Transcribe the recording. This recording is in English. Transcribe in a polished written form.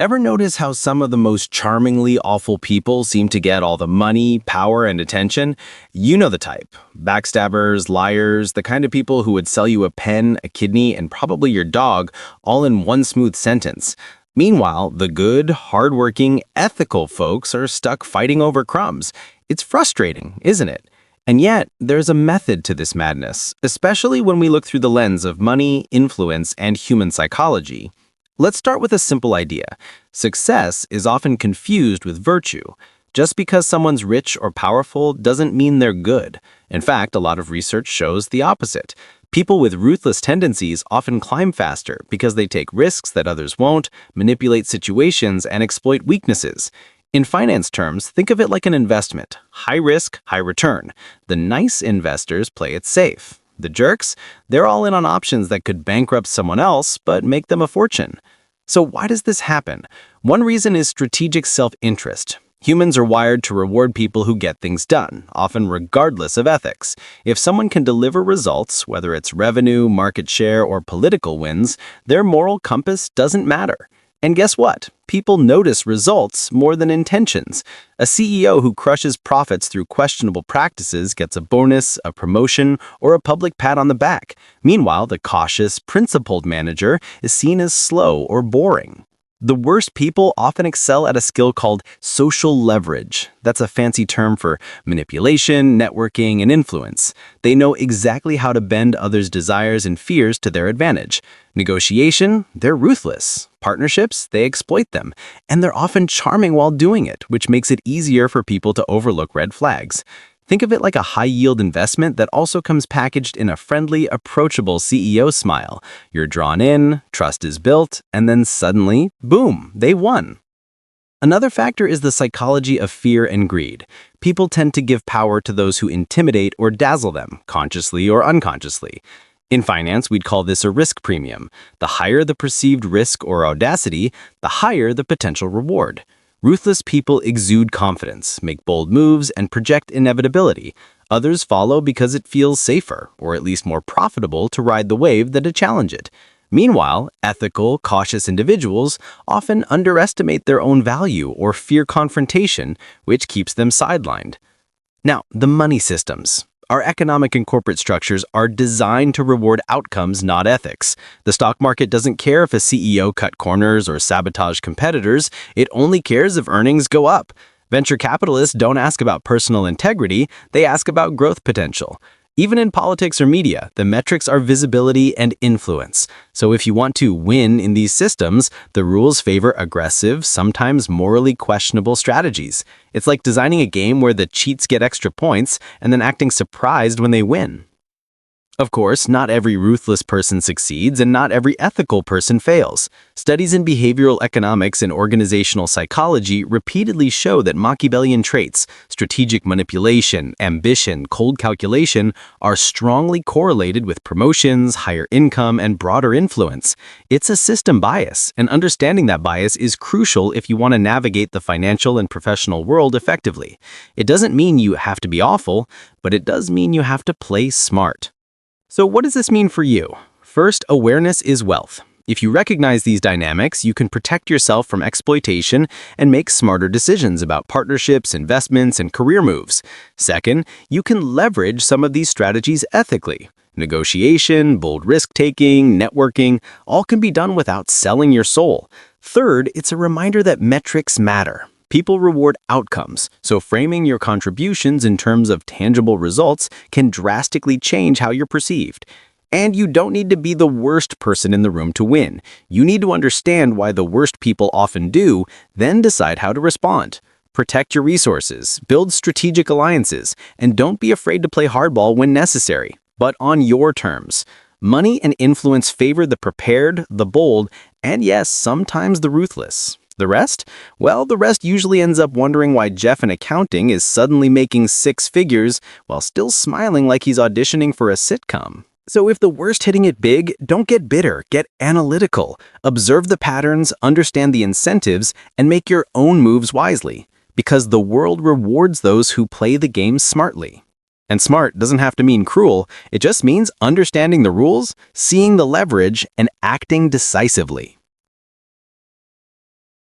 Ever notice how some of the most charmingly awful people seem to get all the money, power, and attention? You know the type. Backstabbers, liars, the kind of people who would sell you a pen, a kidney, and probably your dog, all in one smooth sentence. Meanwhile, the good, hardworking, ethical folks are stuck fighting over crumbs. It's frustrating, isn't it? And yet, there's a method to this madness, especially when we look through the lens of money, influence, and human psychology. Let's start with a simple idea. Success is often confused with virtue. Just because someone's rich or powerful doesn't mean they're good. In fact, a lot of research shows the opposite. People with ruthless tendencies often climb faster because they take risks that others won't, manipulate situations, and exploit weaknesses. In finance terms, think of it like an investment. High risk, high return. The nice investors play it safe. The jerks, they're all in on options that could bankrupt someone else, but make them a fortune. So why does this happen? One reason is strategic self-interest. Humans are wired to reward people who get things done, often regardless of ethics. If someone can deliver results, whether it's revenue, market share, or political wins, their moral compass doesn't matter. And guess what? People notice results more than intentions. A CEO who crushes profits through questionable practices gets a bonus, a promotion, or a public pat on the back. Meanwhile, the cautious, principled manager is seen as slow or boring. The worst people often excel at a skill called social leverage. That's a fancy term for manipulation, networking, and influence. They know exactly how to bend others' desires and fears to their advantage. Negotiation, they're ruthless. Partnerships, they exploit them. And they're often charming while doing it, which makes it easier for people to overlook red flags. Think of it like a high-yield investment that also comes packaged in a friendly, approachable CEO smile. You're drawn in, trust is built, and then suddenly, boom, they won. Another factor is the psychology of fear and greed. People tend to give power to those who intimidate or dazzle them, consciously or unconsciously. In finance, we'd call this a risk premium. The higher the perceived risk or audacity, the higher the potential reward. Ruthless people exude confidence, make bold moves, and project inevitability. Others follow because it feels safer, or at least more profitable, to ride the wave than to challenge it. Meanwhile, ethical, cautious individuals often underestimate their own value or fear confrontation, which keeps them sidelined. Now, the money systems. Our economic and corporate structures are designed to reward outcomes, not ethics. The stock market doesn't care if a CEO cut corners or sabotaged competitors. It only cares if earnings go up. Venture capitalists don't ask about personal integrity, they ask about growth potential. Even in politics or media, the metrics are visibility and influence. So if you want to win in these systems, the rules favor aggressive, sometimes morally questionable strategies. It's like designing a game where the cheats get extra points and then acting surprised when they win. Of course, not every ruthless person succeeds and not every ethical person fails. Studies in behavioral economics and organizational psychology repeatedly show that Machiavellian traits, strategic manipulation, ambition, cold calculation, are strongly correlated with promotions, higher income, and broader influence. It's a system bias, and understanding that bias is crucial if you want to navigate the financial and professional world effectively. It doesn't mean you have to be awful, but it does mean you have to play smart. So what does this mean for you? First, awareness is wealth. If you recognize these dynamics, you can protect yourself from exploitation and make smarter decisions about partnerships, investments, and career moves. Second, you can leverage some of these strategies ethically. Negotiation, bold risk-taking, networking, all can be done without selling your soul. Third, it's a reminder that metrics matter. People reward outcomes, so framing your contributions in terms of tangible results can drastically change how you're perceived. And you don't need to be the worst person in the room to win. You need to understand why the worst people often do, then decide how to respond. Protect your resources, build strategic alliances, and don't be afraid to play hardball when necessary, but on your terms. Money and influence favor the prepared, the bold, and yes, sometimes the ruthless. The rest? Well, the rest usually ends up wondering why Jeff in accounting is suddenly making 6 figures while still smiling like he's auditioning for a sitcom. So if the worst hitting it big, don't get bitter, get analytical. Observe the patterns, understand the incentives, and make your own moves wisely. Because the world rewards those who play the game smartly. And smart doesn't have to mean cruel, it just means understanding the rules, seeing the leverage, and acting decisively.